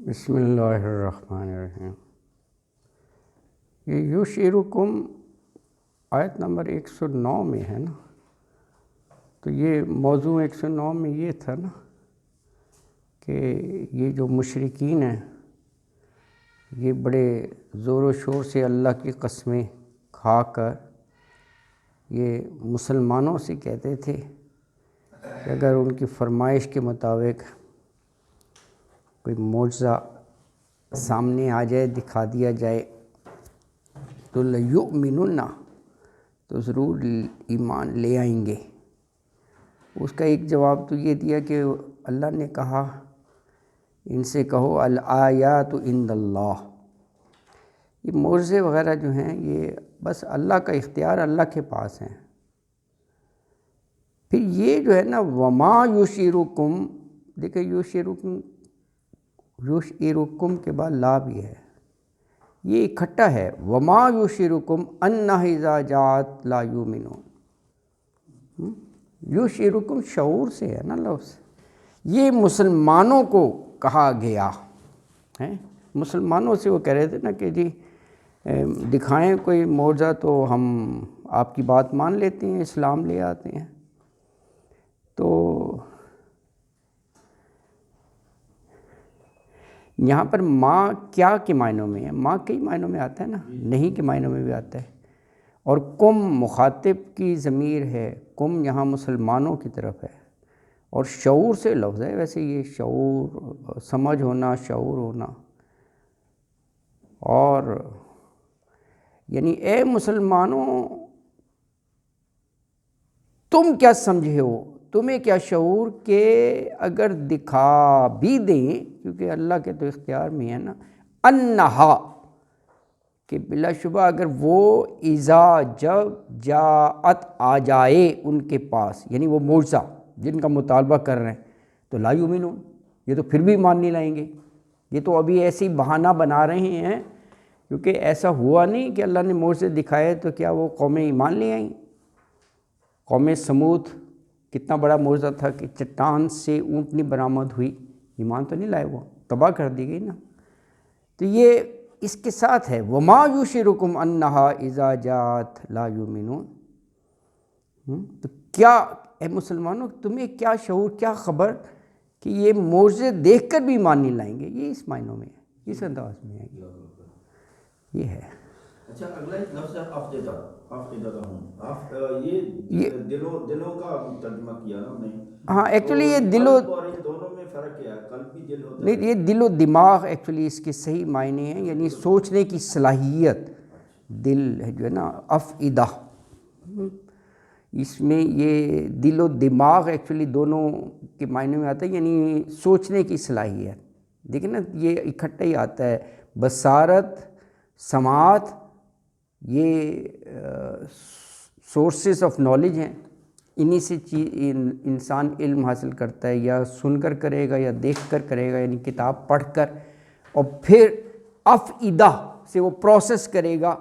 بسم اللہ الرحمن الرحیم۔ یہ یشعرکم آیت نمبر 109 میں ہے نا، تو یہ موضوع 109 میں یہ تھا نا کہ یہ جو مشرکین ہیں یہ بڑے زور و شور سے اللہ کی قسمیں کھا کر یہ مسلمانوں سے کہتے تھے کہ اگر ان کی فرمائش کے مطابق کوئی معجزہ سامنے آ جائے، دکھا دیا جائے تو لَيُؤْمِنُنَّ، تو ضرور ایمان لے آئیں گے۔ اس کا ایک جواب تو یہ دیا کہ اللہ نے کہا ان سے کہو الآیات عند اللہ، یہ معجزے وغیرہ جو ہیں یہ بس اللہ کا اختیار، اللہ کے پاس ہیں۔ پھر یہ جو ہے نا وما یشعرکم، دیکھیں یشعرکم کے بعد لا بھی ہے، یہ اکٹھا ہے، وما یشعرکم انہ اذا جاءت لا یؤمنون۔ یشعرکم شعور سے ہے نا لفظ، یہ مسلمانوں کو کہا گیا ہے۔ مسلمانوں سے وہ کہہ رہے تھے نا کہ جی دکھائیں کوئی معجزہ تو ہم آپ کی بات مان لیتے ہیں، اسلام لے آتے ہیں۔ تو یہاں پر ماں کیا کے معنوں میں ہے؟ ماں کئی معنوں میں آتا ہے نا، نہیں کے معنوں میں بھی آتا ہے۔ اور کم مخاطب کی ضمیر ہے، کم یہاں مسلمانوں کی طرف ہے، اور شعور سے لفظ ہے۔ ویسے یہ شعور، سمجھ ہونا، شعور ہونا، اور یعنی اے مسلمانوں تم کیا سمجھے ہو، تمہیں کیا شعور کہ اگر دکھا بھی دیں، کیونکہ اللہ کے تو اختیار میں ہے نا، انہا کہ بلا شبہ اگر وہ اذا جب جاءت آ جائے ان کے پاس، یعنی وہ معجزہ جن کا مطالبہ کر رہے ہیں، تو لا یؤمنون، یہ تو پھر بھی مان نہیں لائیں گے۔ یہ تو ابھی ایسی بہانہ بنا رہے ہیں، کیونکہ ایسا ہوا نہیں کہ اللہ نے معجزے دکھائے تو کیا وہ قومیں ایمان لے آئیں۔ قوم سمود کتنا بڑا معجزہ تھا کہ چٹان سے اونٹنی برآمد ہوئی، ایمان تو نہیں لائے، وہ تباہ کر دی گئی نا۔ تو یہ اس کے ساتھ ہے وما یشعرکم انہا اذا جاءت لا یؤمنون۔ تو کیا اے مسلمانوں تمہیں کیا شعور، کیا خبر کہ یہ معجزے دیکھ کر بھی ایمان نہیں لائیں گے، یہ اس معنوں میں ہے، اس انداز میں ہے، یہ ہے۔ اچھا اگلا ایک لفظ ہے افئدہ، یہ دلوں کا ترجمہ کیا نا ہم نے۔ ہاں ایکچولی یہ قلب اور ان دونوں میں فرق کیا ہے؟ قلب بھی دل ہوتا ہے؟ نہیں، یہ دل و دماغ ایکچولی اس کے صحیح معنی ہیں، یعنی سوچنے کی صلاحیت، دل ہے جو ہے نا افئدہ، اس میں یہ دل و دماغ ایکچولی دونوں کے معنی میں آتا ہے، یعنی سوچنے کی صلاحیت۔ دیکھیں نا یہ اکٹھا ہی آتا ہے، بصارت، سماعت، یہ سورسز آف نالج ہیں، انہی سے انسان علم حاصل کرتا ہے، یا سن کر کرے گا یا دیکھ کر کرے گا، یعنی کتاب پڑھ کر، اور پھر افئدہ سے وہ پروسیس کرے گا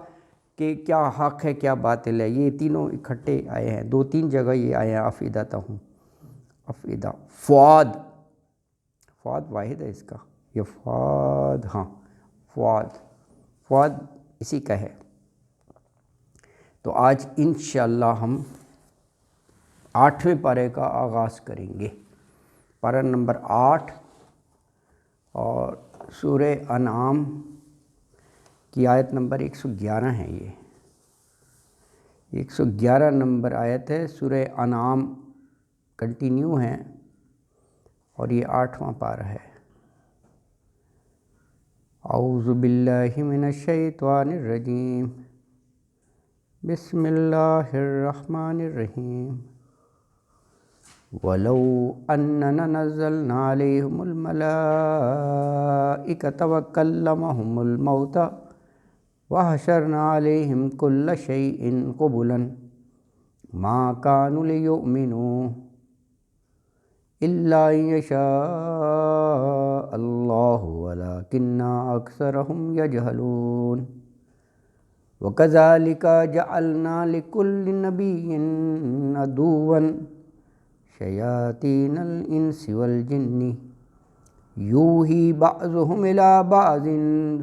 کہ کیا حق ہے کیا باطل ہے۔ یہ تینوں اکٹھے آئے ہیں، دو تین جگہ یہ آئے ہیں افئدہ ہوں، افئدہ۔ فؤاد، فؤاد واحد ہے اس کا، یہ فؤاد، ہاں فؤاد، فؤاد اسی کا ہے۔ تو آج انشاءاللہ ہم 8ویں پارے کا آغاز کریں گے، پارہ نمبر 8، اور سورہ انعام کی آیت نمبر 111 ہے۔ یہ 111 نمبر آیت ہے، سورہ انعام کنٹینیو ہے، اور یہ 8واں پارہ ہے۔ اعوذ باللہ من الشیطان الرجیم، بسم اللہ الرحمن الرحیم۔ وَلَوْ أَنَّنَا نَزَّلْنَا عَلَيْهِمُ الْمَلَائِكَةَ وَكَلَّمَهُمُ الْمَوْتَى وَحَشَرْنَا عَلَيْهِمْ كُلَّ شَيْءٍ قُبُلًا مَا كَانُوا لِيُؤْمِنُوا إِلَّا أَن يَشَاءَ اللَّهُ وَلَكِنَّ أَكْثَرَهُمْ يَجْهَلُونَ۔ وَكَذَلِكَ جَعَلْنَا لِكُلِّ نَبِيٍّ عَدُوًّا شَيَاطِينَ الْإِنسِ وَالْجِنِّ یوحی بعضهم الی بعض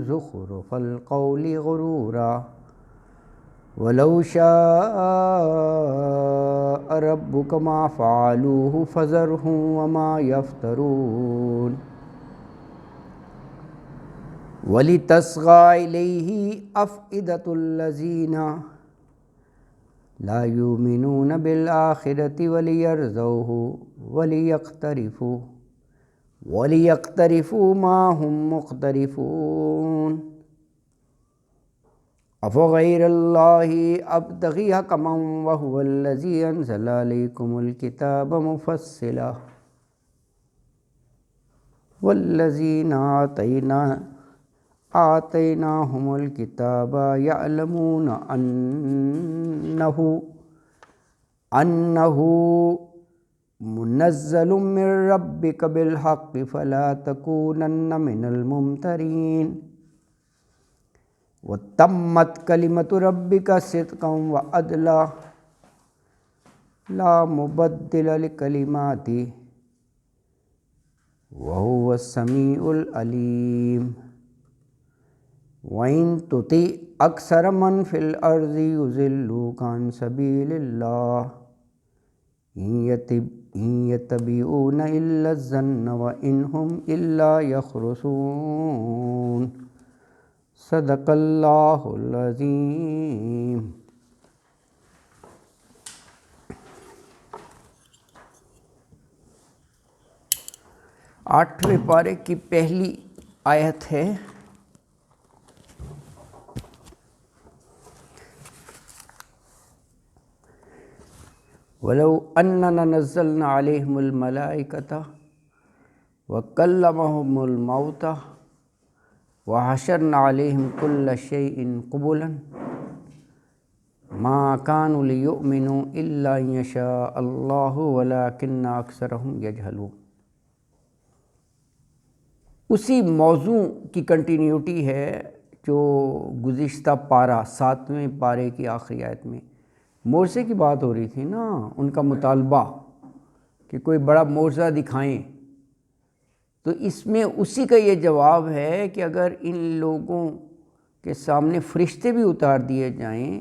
زخرف القول غرورا ولو شاء ربک ما فعلوه فذرهم وما یفترون وَلِتَصْغَىٰ إِلَيْهِ أَفْئِدَةُ الَّذِينَ لَا يُؤْمِنُونَ بِالْآخِرَةِ وَلِيَرْضَوْهُ وَلِيَقْتَرِفُوا مَا هُمْ مُقْتَرِفُونَ أَفَغَيْرَ اللَّهِ أَبْتَغِي حَكَمًا وَهُوَ الَّذِي أَنزَلَ عَلَيْكُمُ الْكِتَابَ مُفَصِّلًا وَالَّذِينَ آتَيْنَاهُمُ الْكِتَابَ يَعْلَمُونَ أَنَّهُ مُنَزَّلٌ مِّن رَّبِّكَ بِالْحَقِّ فَلَا تَكُونَنَّ مِنَ الْمُمْتَرِينَ وَتَمَّتْ كَلِمَةُ رَبِّكَ صِدْقًا وَعَدْلًا لَّا مُبَدِّلَ لِكَلِمَاتِهِ وَهُوَ السَّمِيعُ الْعَلِيمُ وَإِن تُطِعْ أَكْثَرَ مَن فِي الْأَرْضِ يُضِلُّوكَ عَن سَبِيلِ اللَّهِ إِن يَتَّبِعُونَ إِلَّا الظَّنَّ وَإِنْ هُمْ إِلَّا يَخْرُصُونَ صدق اللہ العظیم۔ 8ویں پارے کی پہلی آیت ہے وَلَوْ أَنَّنَا نَزَّلْنَا عَلَيْهِمُ الْمَلَائِكَةَ وَكَلَّمَهُمُ الْمَوْتَى وَحَشَرْنَا عَلَيْهِمْ كُلَّ شَيْءٍ قُبُلًا مَا كَانُوا لِيُؤْمِنُوا إِلَّا أَن يَشَاءَ اللَّهُ وَلَكِنَّ أَكْثَرَهُمْ يَجْهَلُونَ۔ اسی موضوع کی کنٹینیوٹی ہے جو گزشتہ پارہ 7ویں پارے کی آخری آیت میں معجزے کی بات ہو رہی تھی نا، ان کا مطالبہ کہ کوئی بڑا معجزہ دکھائیں، تو اس میں اسی کا یہ جواب ہے کہ اگر ان لوگوں کے سامنے فرشتے بھی اتار دیے جائیں،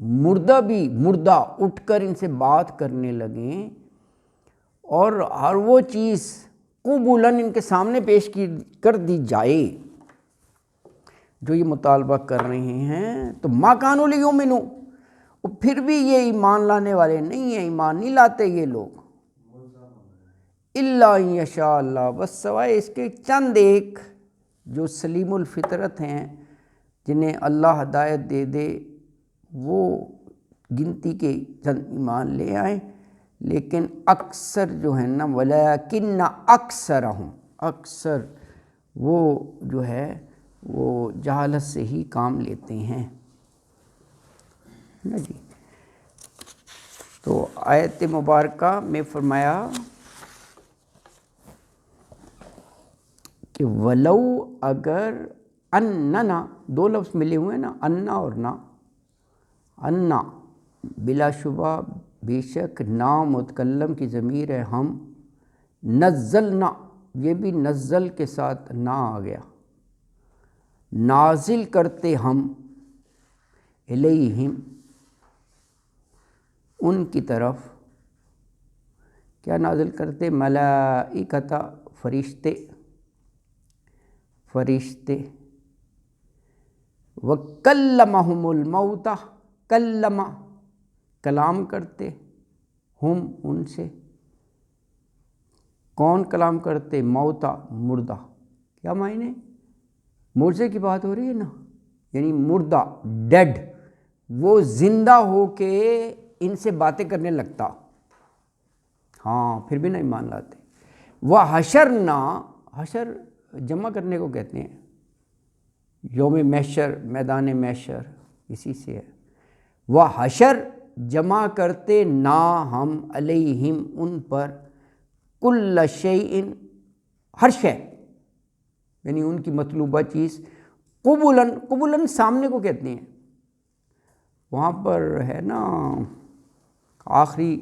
مردہ اٹھ کر ان سے بات کرنے لگیں، اور ہر وہ چیز قبولاً ان کے سامنے پیش کر دی جائے جو یہ مطالبہ کر رہے ہیں، تو ما کانوا لیؤمنوا، پھر بھی یہ ایمان لانے والے نہیں ہیں، ایمان نہیں لاتے یہ لوگ، الا ان یشاء اللہ، بس سوائے اس کے چند ایک جو سلیم الفطرت ہیں جنہیں اللہ ہدایت دے دے، وہ گنتی کے چند ایمان لے آئیں، لیکن اکثر جو ہے نا ولیکن اکثرہم، اکثر وہ جو ہے وہ جہالت سے ہی کام لیتے ہیں نا جی۔ تو آیت مبارکہ میں فرمایا کہ ولو، اگر، اننا، دو لفظ ملے ہوئے نا، انا اور نا، انا بلا شبہ بے شک، نا متکلم کی ضمیر ہے ہم، نزلنا یہ بھی نزل کے ساتھ نا آ گیا، نازل کرتے ہم، الیہم ان کی طرف، کیا نازل کرتے؟ ملائکتا فرشتے، وَكَلَّمَهُمُ الْمَوْتَى، کلم کلام کرتے، ہم ان سے، کون کلام کرتے؟ موتا مردہ، کیا معنی؟ معجزے کی بات ہو رہی ہے نا، یعنی مردہ ڈیڈ، وہ زندہ ہو کے ان سے باتیں کرنے لگتا، ہاں پھر بھی نہ ایمان لاتے۔ وَحَشَرْنَا، حشر جمع کرنے کو کہتے ہیں، یوم محشر، میدان محشر، اسی سے ہے۔ وَحَشَر جمع کرتے نا ہم، علیہم ان پر، کل شیء ہر شے، یعنی ان کی مطلوبہ چیز، قبولاً سامنے کو کہتے ہیں، وہاں پر ہے نا آخری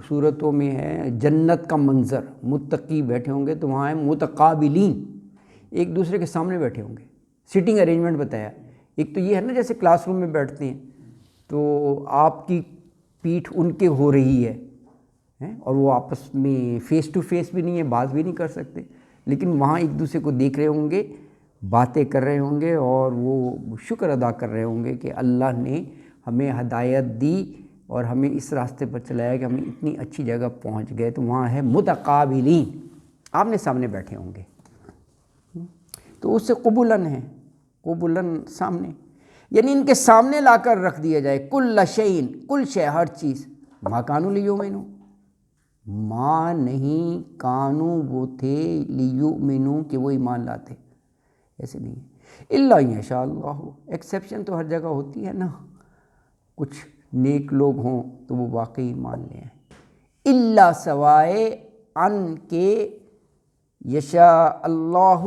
صورتوں میں ہے جنت کا منظر، متقی بیٹھے ہوں گے تو وہاں ہے متقابلین، ایک دوسرے کے سامنے بیٹھے ہوں گے، سٹنگ ارینجمنٹ بتایا۔ ایک تو یہ ہے نا جیسے کلاس روم میں بیٹھتے ہیں تو آپ کی پیٹھ ان کے ہو رہی ہے اور وہ آپس میں فیس ٹو فیس بھی نہیں ہے، بات بھی نہیں کر سکتے، لیکن وہاں ایک دوسرے کو دیکھ رہے ہوں گے، باتیں کر رہے ہوں گے اور وہ شکر ادا کر رہے ہوں گے کہ اللہ نے ہمیں ہدایت دی اور ہمیں اس راستے پر چلایا کہ ہم اتنی اچھی جگہ پہنچ گئے۔ تو وہاں ہے متقابلین، آمنے سامنے بیٹھے ہوں گے، تو اس سے قبولاً ہے، قبولاً سامنے، یعنی ان کے سامنے لا کر رکھ دیا جائے کل شیء، کل شے، ہر چیز، ما کانوا لیؤمنوا، ماں نہیں کانو وہ تھے لیؤمنوا کہ وہ ایمان لاتے، ایسے نہیں ہے، الا ان یشاء اللہ، ایکسیپشن تو ہر جگہ ہوتی ہے نا، کچھ نیک لوگ ہوں تو وہ واقعی ایمان لے آئیں، الا سوائے ان کے یشاء اللہ،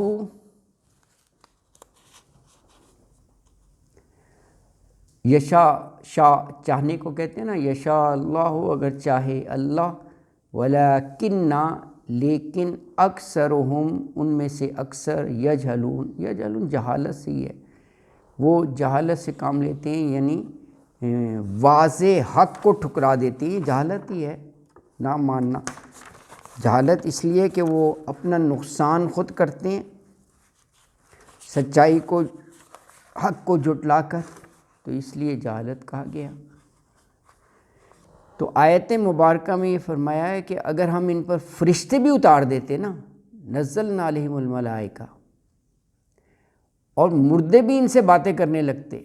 یشاء شاء چاہنے کو کہتے ہیں نا، یشاء اللہ اگر چاہے اللہ، ولیکن لیکن اکثرہم ان میں سے اکثر، یجہلون، یجہلون جہالت سے ہی ہے، وہ جہالت سے کام لیتے ہیں، یعنی واضح حق کو ٹھکرا دیتے ہیں، جہالت ہی ہے، نہ ماننا، جہالت اس لیے کہ وہ اپنا نقصان خود کرتے ہیں سچائی کو، حق کو جھٹلا کر، تو اس لیے جہالت کہا گیا۔ تو آیت مبارکہ میں یہ فرمایا ہے کہ اگر ہم ان پر فرشتے بھی اتار دیتے نا، نزلنا علیہم الملائکہ، اور مردے بھی ان سے باتیں کرنے لگتے،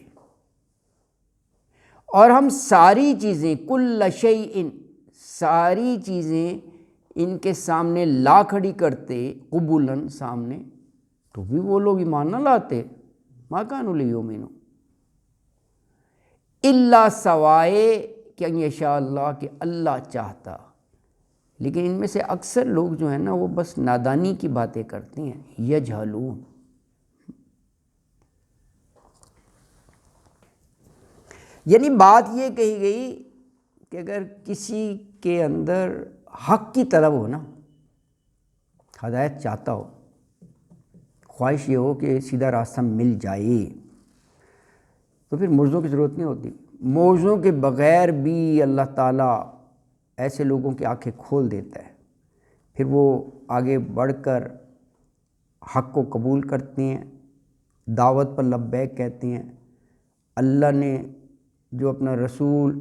اور ہم ساری چیزیں، کل شیء، ساری چیزیں ان کے سامنے لا کھڑی کرتے قبولاً سامنے، تو بھی وہ لوگ ایمان نہ لاتے، ما کانوا لیؤمنوا، الا سوائے کہ ان یشاء اللہ، کہ اللہ چاہتا، لیکن ان میں سے اکثر لوگ جو ہیں نا وہ بس نادانی کی باتیں کرتے ہیں، یجہلون۔ یعنی بات یہ کہی گئی کہ اگر کسی کے اندر حق کی طلب ہو نا، ہدایت چاہتا ہو، خواہش یہ ہو کہ سیدھا راستہ مل جائے، تو پھر معجزوں کی ضرورت نہیں ہوتی، معجزوں کے بغیر بھی اللہ تعالیٰ ایسے لوگوں کی آنکھیں کھول دیتا ہے، پھر وہ آگے بڑھ کر حق کو قبول کرتے ہیں، دعوت پر لبیک کہتے ہیں، اللہ نے جو اپنا رسول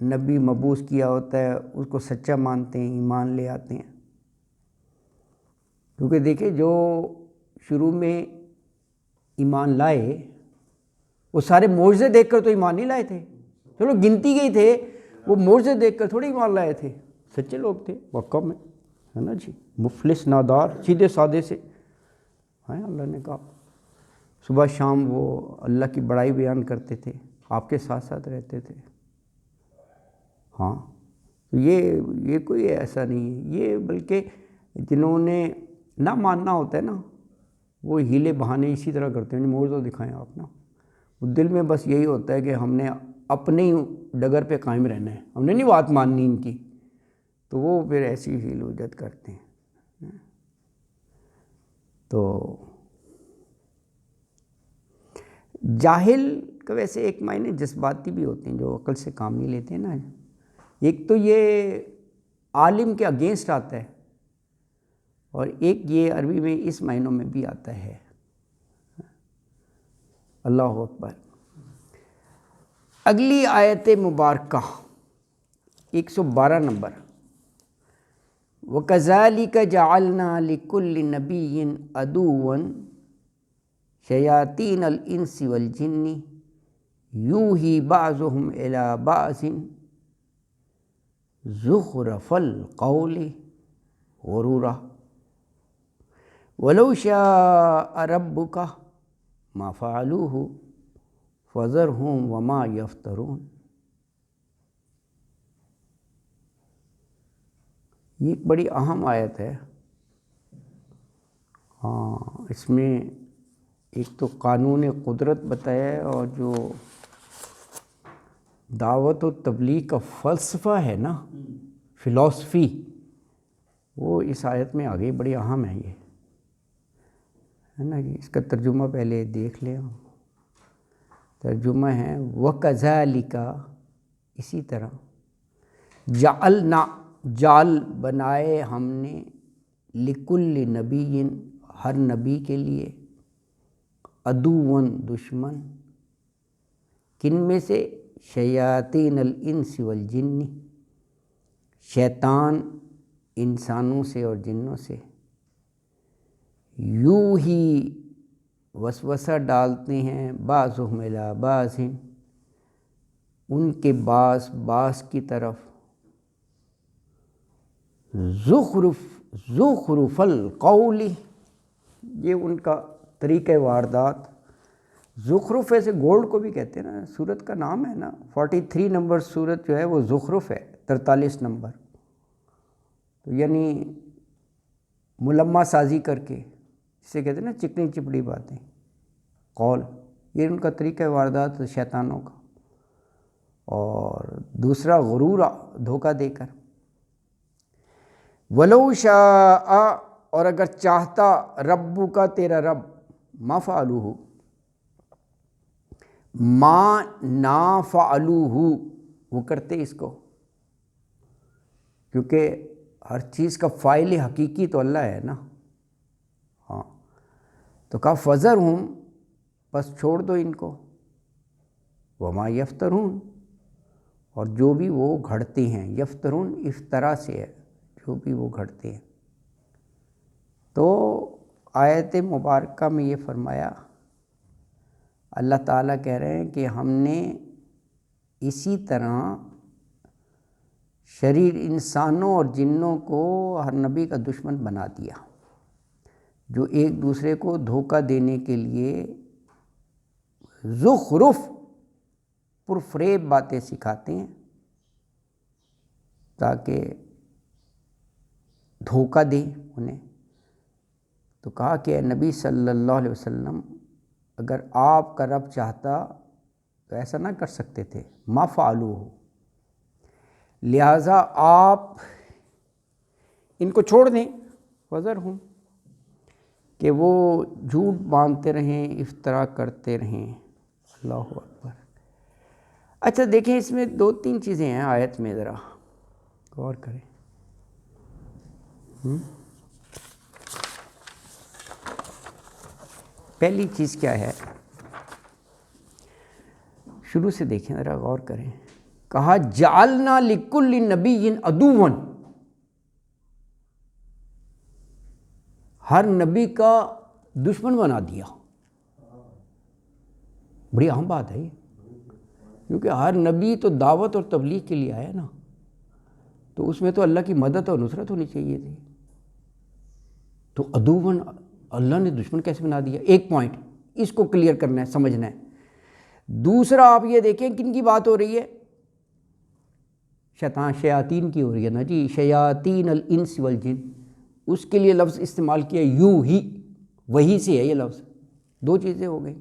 نبی مبعوث کیا ہوتا ہے اس کو سچا مانتے ہیں، ایمان لے آتے ہیں۔ کیونکہ دیکھیں جو شروع میں ایمان لائے وہ سارے معجزے دیکھ کر تو ایمان نہیں لائے تھے، چلو گنتی گئی تھے، وہ معجزے دیکھ کر تھوڑی ایمان لائے تھے، سچے لوگ تھے، مکہ میں ہے نا جی، مفلس نادار، سیدھے سادے سے ہیں، اللہ نے کہا صبح شام وہ اللہ کی بڑائی بیان کرتے تھے، آپ کے ساتھ ساتھ رہتے تھے۔ ہاں یہ کوئی ایسا نہیں ہے، یہ بلکہ جنہوں نے نہ ماننا ہوتا ہے نا وہ ہیلے بہانے اسی طرح کرتے ہیں، معجزہ دکھائیں آپ نا، وہ دل میں بس یہی ہوتا ہے کہ ہم نے اپنے ہی ڈگر پہ قائم رہنا ہے، ہم نے نہیں بات ماننی ان کی، تو وہ پھر ایسی ہیل وجد کرتے ہیں۔ تو جاہل کا ویسے ایک معنی جذباتی بھی ہوتے ہیں، جو عقل سے کام نہیں لیتے ہیں نا، ایک تو یہ عالم کے اگینسٹ آتا ہے، اور ایک یہ عربی میں اس معنوں میں بھی آتا ہے۔ اللہ اکبر۔ اگلی آیت مبارکہ 112 نمبر، وَكَذَلِكَ جَعَلْنَا لِكُلِّ نَبِيٍّ عَدُوًّا شَيَاطِينَ الْإِنسِ وَالْجِنِّ يُوحِي بَعْضُهُمْ إِلَى بَعْضٍ زُخْرُفَ الْقَوْلِ غُرُورًا وَلَوْ شَاءَ رَبُّكَ مَا فَعَلُوهُ فَذَرْهُمْ وَمَا يَفْتَرُونَ۔ یہ ایک بڑی اہم آیت ہے، ہاں، اس میں ایک تو قانون قدرت بتایا ہے، اور جو دعوت و تبلیغ کا فلسفہ ہے نا فلاسفی، وہ اس آیت میں آگے بڑی اہم ہے، یہ ہے نا جی۔ اس کا ترجمہ پہلے دیکھ لیں، ترجمہ ہے وَكَذَلِكَ، اسی طرح، جعلنا، جعل بنائے ہم نے، لکل نبی، ہر نبی کے لیے، عدوً دشمن، کن میں سے؟ شیاطین الانس والجن، شیطان انسانوں سے اور جنوں سے، یوحی وسوسہ ڈالتے ہیں، بعضهم الی بعض، ان کے بعض بعض کی طرف، زخرف القول، یہ ان کا طریقہ واردات۔ زخرف ایسے گولڈ کو بھی کہتے ہیں نا، سورت کا نام ہے نا، 43 نمبر سورت جو ہے وہ زخرف ہے، 43 نمبر، تو یعنی ملمہ سازی کر کے، جسے کہتے ہیں نا چکنی چپڑی باتیں، قول، یہ ان کا طریقہ واردات شیطانوں کا۔ اور دوسرا غرورا، دھوکہ دے کر۔ وَلَوْ شَاءَ، اور اگر چاہتا، ربک، تیرا رب، ما فعلوہ، ما نا فعلوہ، وہ کرتے اس کو، کیونکہ ہر چیز کا فاعل حقیقی تو اللہ ہے نا، ہاں، تو کہا فذرہم، بس چھوڑ دو ان کو، وما یفترون، اور جو بھی وہ گھڑتے ہیں، یفترون افطرا سے ہے، جو بھی وہ گھڑتے ہیں۔ تو آیت مبارکہ میں یہ فرمایا، اللہ تعالیٰ کہہ رہے ہیں کہ ہم نے اسی طرح شریر انسانوں اور جنوں کو ہر نبی کا دشمن بنا دیا، جو ایک دوسرے کو دھوکہ دینے کے لیے زخرف، پرفریب باتیں سکھاتے ہیں تاکہ دھوکہ دیں انہیں۔ تو کہا کہ اے نبی صلی اللہ علیہ وسلم، اگر آپ کا رب چاہتا تو ایسا نہ کر سکتے تھے، ما فعلوہ، لہٰذا آپ ان کو چھوڑ دیں، فذرہم، کہ وہ جھوٹ باندھتے رہیں، افطرا کرتے رہیں۔ اللہ اکبر۔ اچھا دیکھیں، اس میں 2-3 چیزیں ہیں آیت میں، ذرا غور کریں۔ پہلی چیز کیا ہے، شروع سے دیکھیں، ذرا غور کریں۔ کہا جعلنا لکل نبی عدوا، ہر نبی کا دشمن بنا دیا۔ بڑی اہم بات ہے یہ، کیونکہ ہر نبی تو دعوت اور تبلیغ کے لیے آیا نا، تو اس میں تو اللہ کی مدد اور نصرت ہونی چاہیے تھی۔ تو عدوً، اللہ نے دشمن کیسے بنا دیا؟ ایک پوائنٹ اس کو کلیئر کرنا ہے، سمجھنا ہے۔ دوسرا آپ یہ دیکھیں کن کی بات ہو رہی ہے، شیاطین کی ہو رہی ہے نا جی، شیاطین الانس والجن، اس کے لیے لفظ استعمال کیا یوحی، وہی سے ہے یہ لفظ، 2 چیزیں ہو گئی۔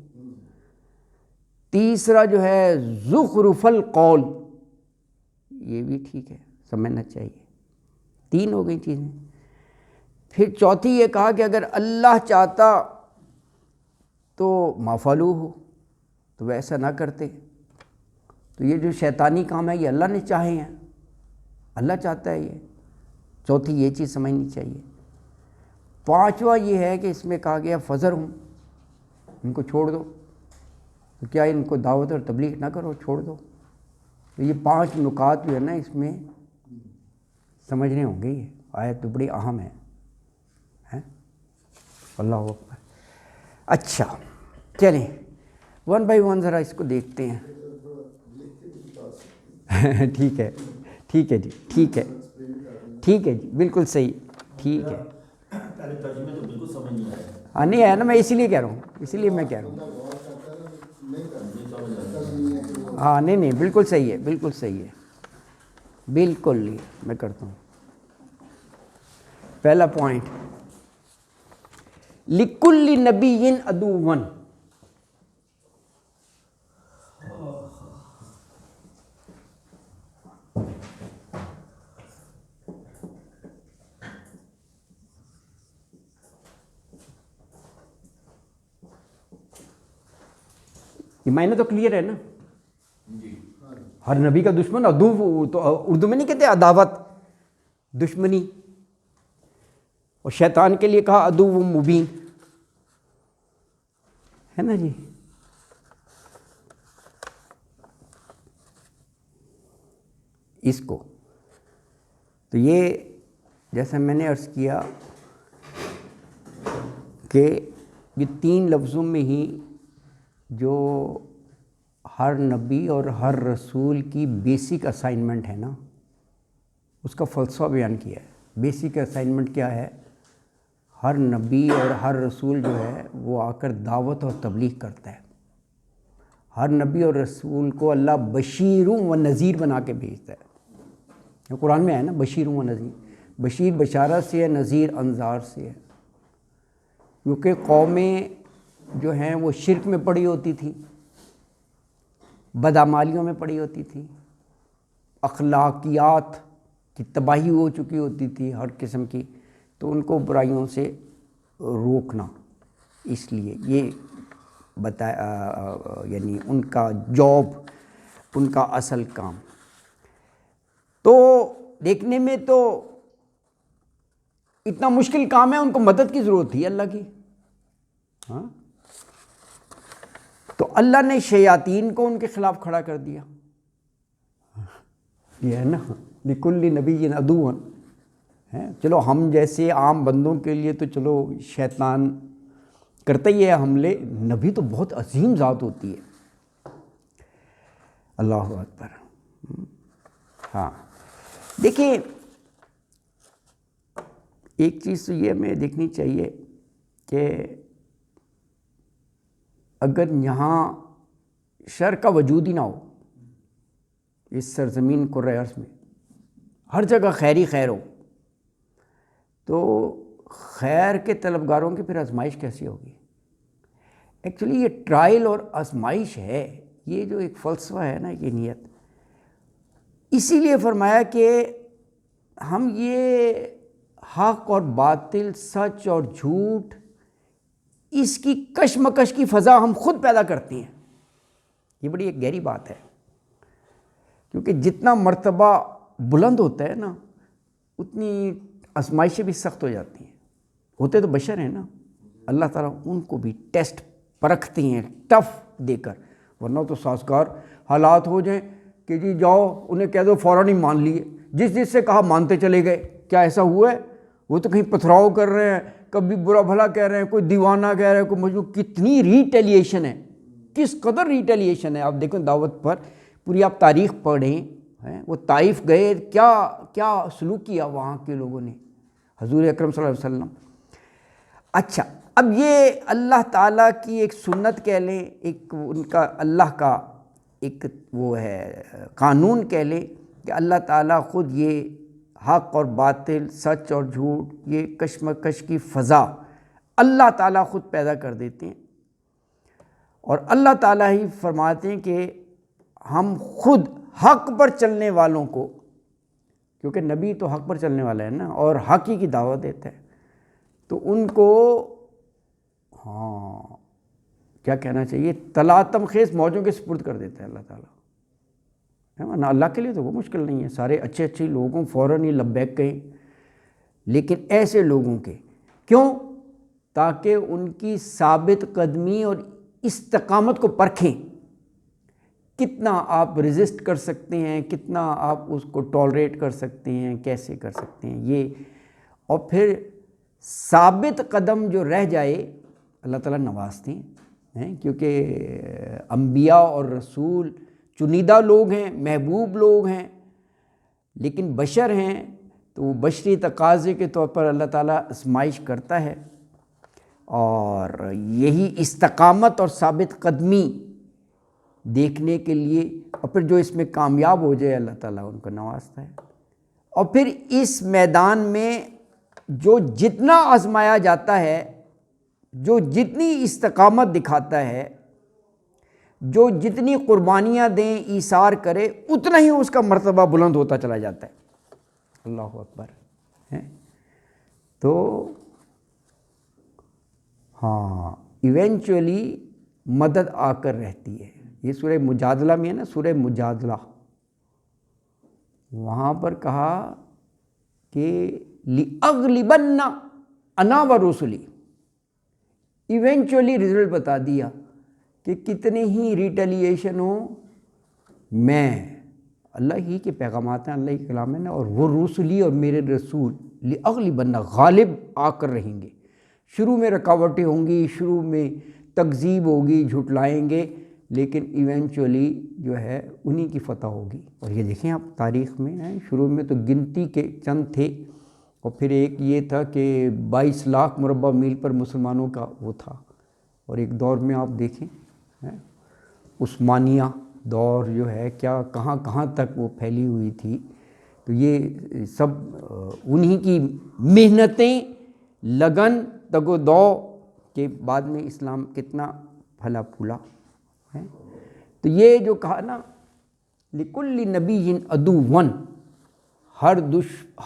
تیسرا جو ہے زخرف القول، یہ بھی ٹھیک ہے، سمجھنا چاہیے، 3 ہو گئی چیزیں۔ پھر چوتھی یہ کہا کہ اگر اللہ چاہتا تو ما فعلوہ، تو ویسا نہ کرتے۔ تو یہ جو شیطانی کام ہے یہ اللہ نے چاہے ہیں، اللہ چاہتا ہے یہ۔ چوتھی یہ چیز سمجھنی چاہیے۔ 5واں یہ ہے کہ اس میں کہا گیا فذرہم، ان کو چھوڑ دو، تو کیا ان کو دعوت اور تبلیغ نہ کرو، چھوڑ دو۔ تو یہ 5 نکات جو ہے نا اس میں سمجھنے ہوں گے، یہ آیت تو بڑی اہم ہے۔ اللہ اکبر۔ اچھا چلیں 1 بائی 1 ذرا اس کو دیکھتے ہیں۔ ٹھیک ہے، ٹھیک ہے جی، ٹھیک ہے، ٹھیک ہے جی، بالکل صحیح، ٹھیک ہے۔ پہلے ترجمے تو بالکل سمجھ نہیں آیا۔ ہاں نہیں ہے نا، میں اسی لیے کہہ رہا ہوں، اسی لیے میں کہہ رہا ہوں۔ ہاں نہیں، بالکل صحیح ہے، بالکل صحیح ہے، بالکل میں کرتا ہوں۔ پہلا پوائنٹ، لکل نبی عدو، یہ معنی تو کلیئر ہے نا. جی ہر نبی کا دشمن عدو تو اردو میں نہیں کہتے عداوت دشمنی, اور شیطان کے لیے کہا عدو مبین ہے نا جی. اس کو تو یہ جیسا میں نے عرض کیا کہ یہ 3 لفظوں میں ہی جو ہر نبی اور ہر رسول کی بیسک اسائنمنٹ ہے نا, اس کا فلسفہ بیان کیا ہے. بیسک اسائنمنٹ کیا ہے؟ ہر نبی اور ہر رسول جو ہے وہ آ کر دعوت اور تبلیغ کرتا ہے. ہر نبی اور رسول کو اللہ بشیر و نذیر بنا کے بھیجتا ہے. یہ قرآن میں ہے نا, بشیر و نذیر. بشیر بشارت سے ہے, نذیر انذار سے ہے. کیونکہ قومیں جو ہیں وہ شرک میں پڑی ہوتی تھی, بدعمالیوں میں پڑی ہوتی تھی, اخلاقیات کی تباہی ہو چکی ہوتی تھی ہر قسم کی, تو ان کو برائیوں سے روکنا, اس لیے یہ بتایا, یعنی ان کا جاب, ان کا اصل کام. تو دیکھنے میں تو اتنا مشکل کام ہے, ان کو مدد کی ضرورت تھی اللہ کی. ہاں, تو اللہ نے شیاطین کو ان کے خلاف کھڑا کر دیا. یہ ہے نا لکل نبی عدو ہے. چلو ہم جیسے عام بندوں کے لیے تو چلو شیطان کرتا ہی ہے حملے, نبی تو بہت عظیم ذات ہوتی ہے. اللہ اکبر. ہاں دیکھیں, ایک چیز تو یہ ہمیں دیکھنی چاہیے کہ اگر یہاں شر کا وجود ہی نہ ہو, اس سرزمین کرۂ ارض میں ہر جگہ خیر ہی خیر ہو, تو خیر کے طلبگاروں کی پھر آزمائش کیسی ہوگی؟ ایکچولی یہ ٹرائل اور آزمائش ہے, یہ جو ایک فلسفہ ہے نا, یہ نیت. اسی لیے فرمایا کہ ہم یہ حق اور باطل, سچ اور جھوٹ, اس کی کشمکش کی فضا ہم خود پیدا کرتے ہیں. یہ بڑی ایک گہری بات ہے, کیونکہ جتنا مرتبہ بلند ہوتا ہے نا, اتنی آزمائشیں بھی سخت ہو جاتی ہیں. ہوتے تو بشر ہیں نا, اللہ تعالیٰ ان کو بھی ٹیسٹ پرکھتے ہیں ٹف دے کر, ورنہ تو سازگار حالات ہو جائیں کہ جی جاؤ انہیں کہہ دو فوراً ہی مان لیے, جس سے کہا مانتے چلے گئے. کیا ایسا ہوا ہے؟ وہ تو کہیں پتھراؤ کر رہے ہیں, کبھی برا بھلا کہہ رہے ہیں, کوئی دیوانہ کہہ رہے ہیں, کوئی مجبور. کتنی ریٹیلیشن ہے, کس قدر ریٹیلیشن ہے. آپ دیکھیں دعوت پر پوری آپ تاریخ پڑھیں, وہ طائف گئے, کیا کیا سلوک کیا وہاں کے لوگوں نے حضور اکرم صلی اللہ علیہ وسلم. اچھا, اب یہ اللہ تعالیٰ کی ایک سنت کہہ لیں, ایک ان کا اللہ کا ایک وہ ہے قانون کہہ لیں کہ اللہ تعالیٰ خود یہ حق اور باطل, سچ اور جھوٹ, یہ کشمکش کی فضا اللہ تعالیٰ خود پیدا کر دیتے ہیں. اور اللہ تعالیٰ ہی فرماتے ہیں کہ ہم خود حق پر چلنے والوں کو, کیونکہ نبی تو حق پر چلنے والا ہے نا, اور حق ہی کی دعوت دیتا ہے, تو ان کو ہاں کیا کہنا چاہیے, تلاطم خیز موجوں کے سپرد کر دیتا ہے اللہ تعالیٰ. نا اللہ کے لیے تو وہ مشکل نہیں ہے, سارے اچھے اچھے لوگوں فوراً ہی لبیک کہیں, لیکن ایسے لوگوں کے کیوں؟ تاکہ ان کی ثابت قدمی اور استقامت کو پرکھیں. کتنا آپ ریزسٹ کر سکتے ہیں, کتنا آپ اس کو ٹالریٹ کر سکتے ہیں, کیسے کر سکتے ہیں یہ. اور پھر ثابت قدم جو رہ جائے اللہ تعالیٰ نوازتے ہیں, کیونکہ انبیاء اور رسول چنیدہ لوگ ہیں, محبوب لوگ ہیں, لیکن بشر ہیں, تو وہ بشری تقاضے کے طور پر اللہ تعالیٰ آزمائش کرتا ہے. اور یہی استقامت اور ثابت قدمی دیکھنے کے لیے, اور پھر جو اس میں کامیاب ہو جائے اللہ تعالیٰ ان کو نوازتا ہے. اور پھر اس میدان میں جو جتنا آزمایا جاتا ہے, جو جتنی استقامت دکھاتا ہے, جو جتنی قربانیاں دیں, ایثار کرے, اتنا ہی اس کا مرتبہ بلند ہوتا چلا جاتا ہے. اللہ اکبر. تو ہاں ایونچولی مدد آ کر رہتی ہے. یہ سورہ مجادلہ میں ہے نا، سورہ مجادلہ، وہاں پر کہا کہ لِأَغْلِبَنَّ أَنَا وَرُسُلِي. ایونچولی رزلٹ بتا دیا کہ کتنے ہی ریٹیلیشن ہو، میں، اللہ ہی کے پیغامات ہیں، اللہ ہی کے کلام ہے نا، اور وہ رسولی اور میرے رسول لِأَغْلِبَنَّ غالب آ کر رہیں گے. شروع میں رکاوٹیں ہوں گی، شروع میں تکذیب ہوگی، جھٹلائیں گے، لیکن ایونچولی جو ہے انہی کی فتح ہوگی. اور یہ دیکھیں آپ تاریخ میں ہیں، شروع میں تو گنتی کے چند تھے، اور پھر ایک یہ تھا کہ 22 لاکھ مربع میل پر مسلمانوں کا وہ تھا. اور ایک دور میں آپ دیکھیں عثمانیہ دور جو ہے کیا کہاں کہاں تک وہ پھیلی ہوئی تھی. تو یہ سب انہی کی محنتیں، لگن، تگ و دو کے بعد میں اسلام کتنا پھلا پھولا ہے. تو یہ جو کہا نا لِكُلِّ نَبِيٍّ عَدُوًّا،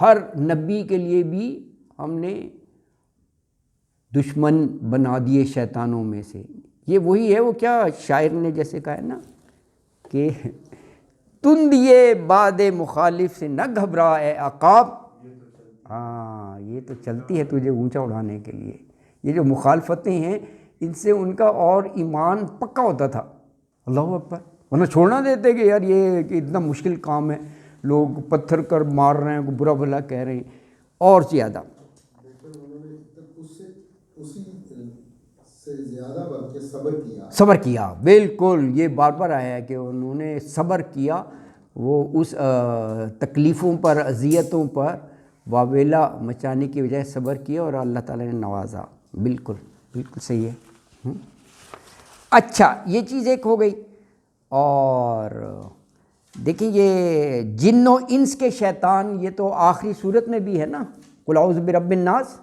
ہر نبی کے لیے بھی ہم نے دشمن بنا دیے شیطانوں میں سے. یہ وہی ہے، وہ کیا شاعر نے جیسے کہا ہے نا کہ تن دیے باد مخالف سے نہ گھبرا اے عقاب. ہاں یہ تو چلتی ہے تجھے اونچا اڑانے کے لیے. یہ جو مخالفتیں ہیں ان سے ان کا اور ایمان پکا ہوتا تھا. اللہ اکبر، ورنہ چھوڑنا دیتے کہ یار یہ کہ اتنا مشکل کام ہے، لوگ پتھر کر مار رہے ہیں، برا بھلا کہہ رہے ہیں، اور زیادہ اسی سے زیادہ بلکہ صبر کیا. بالکل، یہ بار بار آیا ہے کہ انہوں نے صبر کیا، وہ اس تکلیفوں پر، اذیتوں پر واویلا مچانے کی بجائے صبر کیا، اور اللہ تعالیٰ نے نوازا. بالکل بالکل صحیح ہے. اچھا، یہ چیز ایک ہو گئی. اور دیکھیں یہ جن و انس کے شیطان، یہ تو آخری صورت میں بھی ہے نا، قل اعوذ برب الناس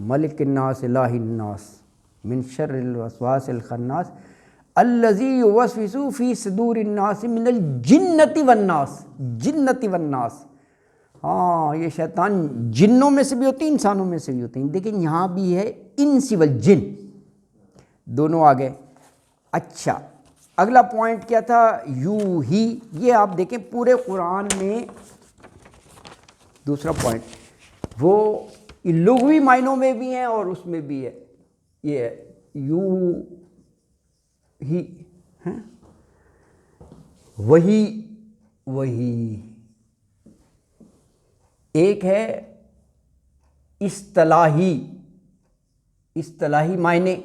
ملک الناس الہ الناس من شر الوسواس الخناس الذی یوسوس فی صدور الناس من الجنۃ والناس. جنۃ والناس، ہاں یہ شیطان جنوں میں سے بھی ہوتے ہیں، انسانوں میں سے بھی ہوتے ہیں. دیکھیں یہاں بھی ہے انس والجن، دونوں آ گئے. اچھا، اگلا پوائنٹ کیا تھا؟ یو ہی. یہ آپ دیکھیں پورے قرآن میں دوسرا پوائنٹ، وہ لغوی معنوں میں بھی ہیں اور اس میں بھی ہے. یہ ہے یو ہی، وہی. ایک ہے اصطلاحی معنی،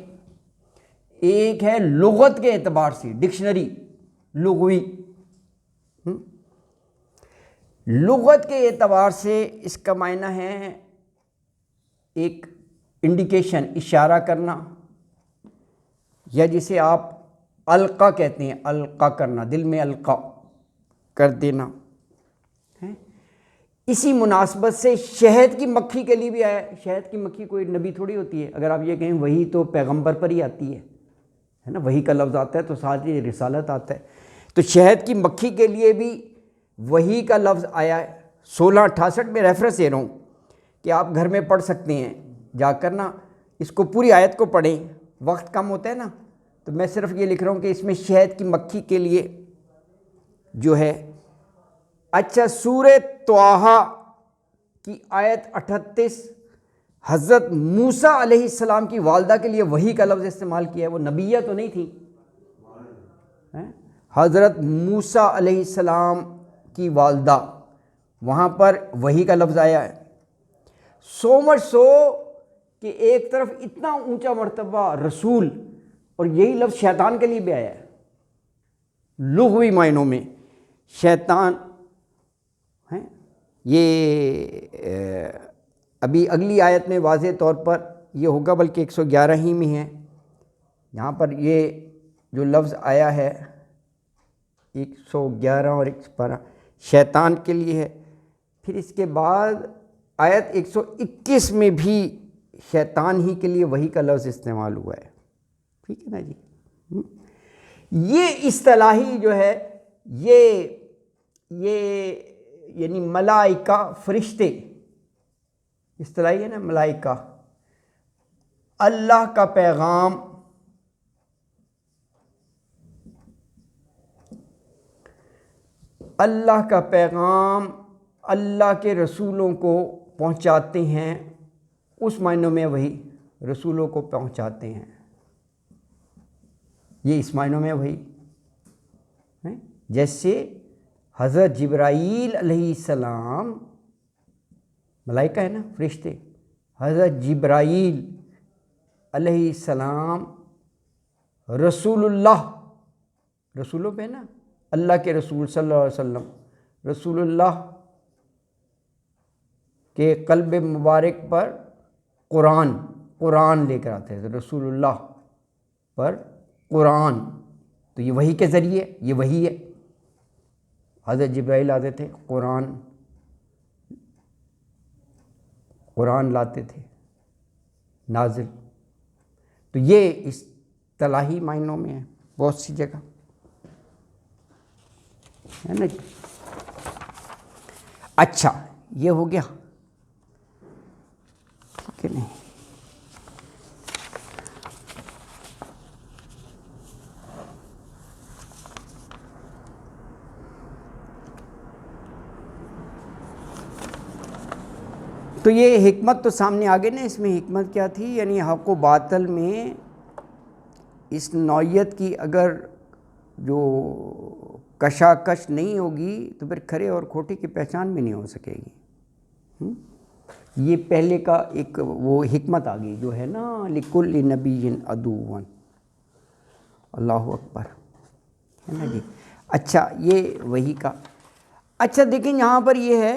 ایک ہے لغت کے اعتبار سے ڈکشنری لغوی. لغت کے اعتبار سے اس کا معنی ہے ایک انڈیکیشن، اشارہ کرنا، یا جسے آپ القا کہتے ہیں، القا کرنا، دل میں القا کر دینا. اسی مناسبت سے شہد کی مکھی کے لیے بھی آیا. شہد کی مکھی کوئی نبی تھوڑی ہوتی ہے. اگر آپ یہ کہیں وہی تو پیغمبر پر ہی آتی ہے نا، وہی کا لفظ آتا ہے تو ساتھ ہی رسالت آتا ہے. تو شہد کی مکھی کے لیے بھی وہی کا لفظ آیا ہے. 1668 میں ریفرنس دے رہا ہوں کہ آپ گھر میں پڑھ سکتے ہیں جا کر نا، اس کو پوری آیت کو پڑھیں، وقت کم ہوتا ہے نا، تو میں صرف یہ لکھ رہا ہوں کہ اس میں شہد کی مکھی کے لیے جو ہے. اچھا، سورہ طٰہٰ کی آیت 38، حضرت موسیٰ علیہ السلام کی والدہ کے لیے وحی کا لفظ استعمال کیا ہے. وہ نبیہ تو نہیں تھی، حضرت موسیٰ علیہ السلام کی والدہ، وہاں پر وحی کا لفظ آیا ہے. سو مچ سو کہ ایک طرف اتنا اونچا مرتبہ رسول، اور یہی لفظ شیطان کے لیے بھی آیا ہے لغوی معنوں میں. شیطان ہیں یہ ابھی اگلی آیت میں واضح طور پر یہ ہوگا، بلکہ 111 ہی میں ہے. یہاں پر یہ جو لفظ آیا ہے 111 اور 112 شیطان کے لیے ہے. پھر اس کے بعد آیت 121 میں بھی شیطان ہی کے لیے وہی کا لفظ استعمال ہوا ہے. ٹھیک ہے نا جی. یہ اصطلاحی جو ہے یہ یعنی ملائکہ، فرشتے، اصطلاحی ہے نا، ملائکہ اللہ کا پیغام اللہ کا پیغام اللہ کے رسولوں کو پہنچاتے ہیں، اس معنوں میں وہی رسولوں کو پہنچاتے ہیں، یہ اس معنوں میں وہی ہے۔ جیسے حضرت جبرائیل علیہ السلام، ملائکہ ہے نا، فرشتے، حضرت جبرائیل علیہ السلام رسول اللہ، رسولوں پہ نا، اللہ کے رسول صلی اللہ علیہ وسلم، رسول اللہ کے قلب مبارک پر قرآن لے کر آتے ہیں، رسول اللہ پر قرآن، تو یہ وحی کے ذریعے، یہ وحی ہے۔ حضرت جبرائیل آتے تھے، قرآن لاتے تھے نازل، تو یہ اصطلاحی معنوں میں ہے بہت سی جگہ ہے نا جی۔ اچھا یہ ہو گیا کہ نہیں؟ تو یہ حکمت تو سامنے آگے نا، اس میں حکمت کیا تھی، یعنی حق و باطل میں اس نوعیت کی اگر جو کشاکش نہیں ہوگی تو پھر کھرے اور کھوٹے کی پہچان بھی نہیں ہو سکے گی۔ یہ پہلے کا ایک وہ حکمت آ گئی جو ہے نا، لِكُلِّ نَبِيٍّ عَدُوًّا، اللہ اکبر، ہے نا جی۔ اچھا یہ وہی کا، اچھا دیکھیں یہاں پر یہ ہے